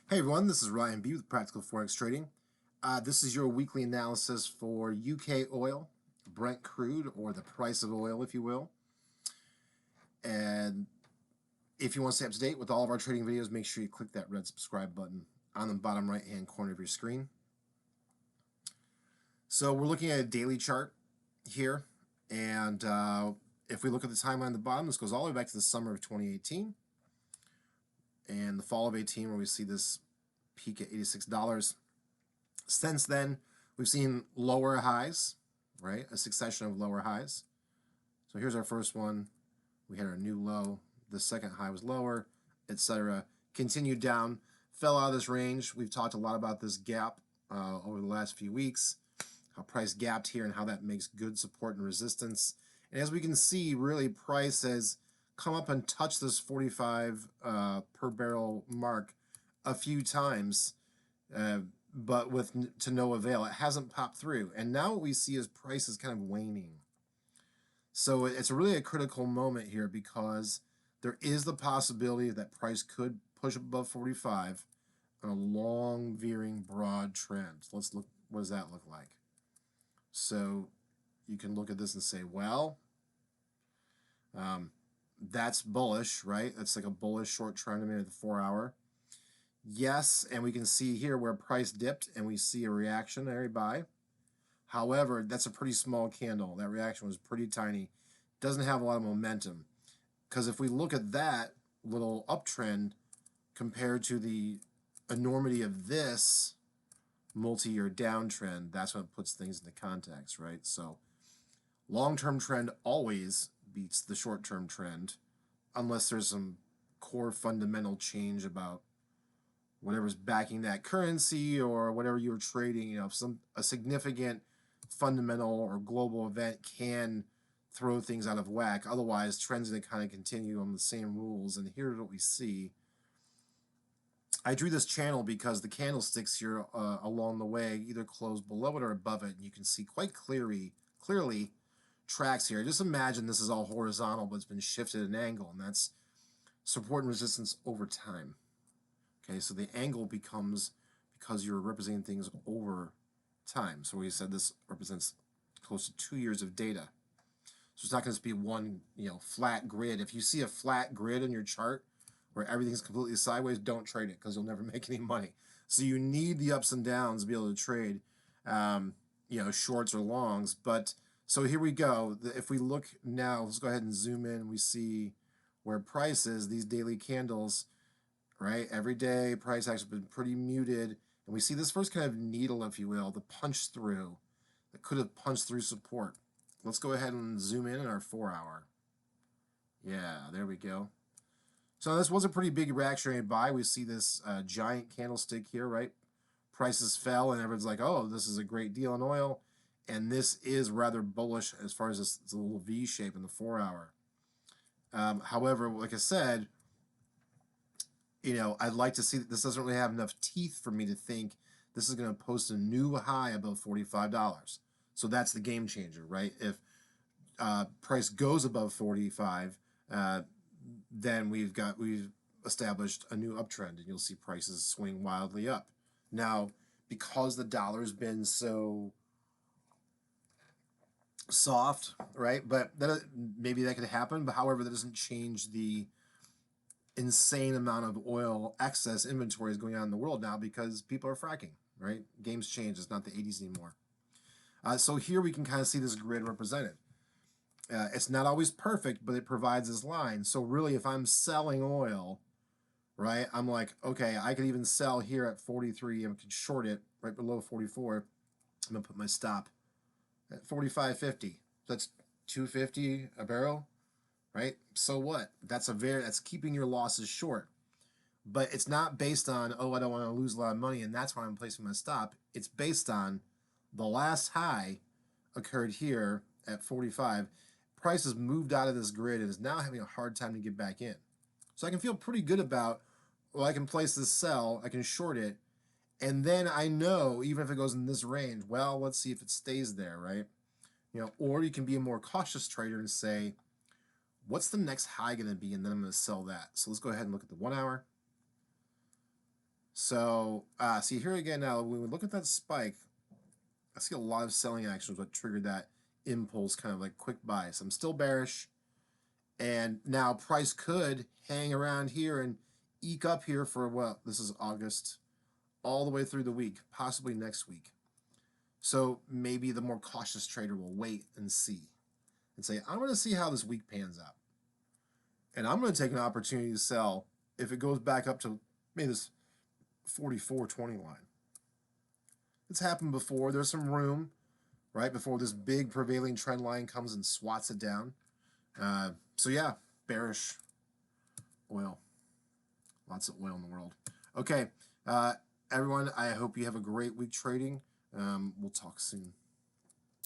Hey everyone, this is Ryan B with Practical Forex Trading. This is your weekly analysis for UK oil, Brent crude, or the price of oil, if you will. And if you want to stay up to date with all of our trading videos, make sure you click that red subscribe button on the bottom right-hand corner of your screen. So we're looking at a daily chart here, and if we look at the timeline at the bottom, this goes all the way back to the summer of 2018 and the fall of 18, where we see this peak at $86. Since then, we've seen lower highs, right? A succession of lower highs. So here's our first one. We had our new low. The second high was lower, etc. Continued down, fell out of this range. We've talked a lot about this gap over the last few weeks, how price gapped here and how that makes good support and resistance. And as we can see, really price has come up and touched this 45 per barrel mark a few times, but to no avail. It hasn't popped through. And now what we see is price is kind of waning. So it's really a critical moment here because there is the possibility that price could push above 45 on a long, veering, broad trend. So let's look, what does that look like? So you can look at this and say, well, that's bullish, right? That's like a bullish short trend maybe at the 4-hour. Yes, and we can see here where price dipped and we see a reactionary buy. However, that's a pretty small candle. That reaction was pretty tiny. Doesn't have a lot of momentum. Because if we look at that little uptrend compared to the enormity of this multi-year downtrend, that's what puts things into context, right? So long-term trend always beats the short-term trend unless there's some core fundamental change about whatever's backing that currency or whatever you're trading. You know, if a significant fundamental or global event can throw things out of whack. Otherwise, trends are going to kind of continue on the same rules. And here's what we see. I drew this channel because the candlesticks here along the way either close below it or above it. And you can see quite clearly tracks here. Just imagine this is all horizontal, but it's been shifted at an angle, and that's support and resistance over time. Okay, so the angle becomes because you're representing things over time. So we said this represents close to 2 years of data. So it's not going to be one, flat grid. If you see a flat grid in your chart where everything's completely sideways, don't trade it because you'll never make any money. So you need the ups and downs to be able to trade, shorts or longs. But so here we go. If we look now, let's go ahead and zoom in. We see where price is, these daily candles, right? Every day, price action has been pretty muted. And we see this first kind of needle, if you will, the punch through that could have punched through support. Let's go ahead and zoom in on our 4-hour. Yeah, there we go. So this was a pretty big reactionary buy. We see this giant candlestick here, right? Prices fell, and everyone's like, oh, this is a great deal in oil. And this is rather bullish as far as this little V shape in the 4-hour. However, like I said, I'd like to see that this doesn't really have enough teeth for me to think this is going to post a new high above $45. So that's the game changer, right? If price goes above 45, then we've established a new uptrend, and you'll see prices swing wildly up. Now, because the dollar's been so soft, right? But maybe that could happen. But however, that doesn't change the insane amount of oil excess inventories going on in the world now because people are fracking, right? Games change. It's not the 80s anymore. So here we can kind of see this grid represented. It's not always perfect, but it provides this line. So really, if I'm selling oil, right, I'm like, okay, I could even sell here at 43. I could short it right below 44. I'm going to put my stop at 45.50. That's $2.50 a barrel, right? So what? That's keeping your losses short. But it's not based on, oh, I don't want to lose a lot of money, and that's why I'm placing my stop. It's based on the last high occurred here at 45. Price has moved out of this grid and is now having a hard time to get back in. So I can feel pretty good about, well, I can place this sell, I can short it, and then I know, even if it goes in this range, well, let's see if it stays there, right? Or you can be a more cautious trader and say, what's the next high going to be, and then I'm going to sell that. So let's go ahead and look at the 1-hour. So, see here again now, when we look at that spike, I see a lot of selling action is what triggered that impulse, kind of like quick buy. So I'm still bearish. And now price could hang around here and eke up here for, well, this is August, all the way through the week, possibly next week. So maybe the more cautious trader will wait and see and say, I'm going to see how this week pans out. And I'm going to take an opportunity to sell if it goes back up to maybe this 44.20 line. It's happened before. There's some room, right, before this big prevailing trend line comes and swats it down. So yeah, bearish oil. Lots of oil in the world. Okay, everyone, I hope you have a great week trading. We'll talk soon.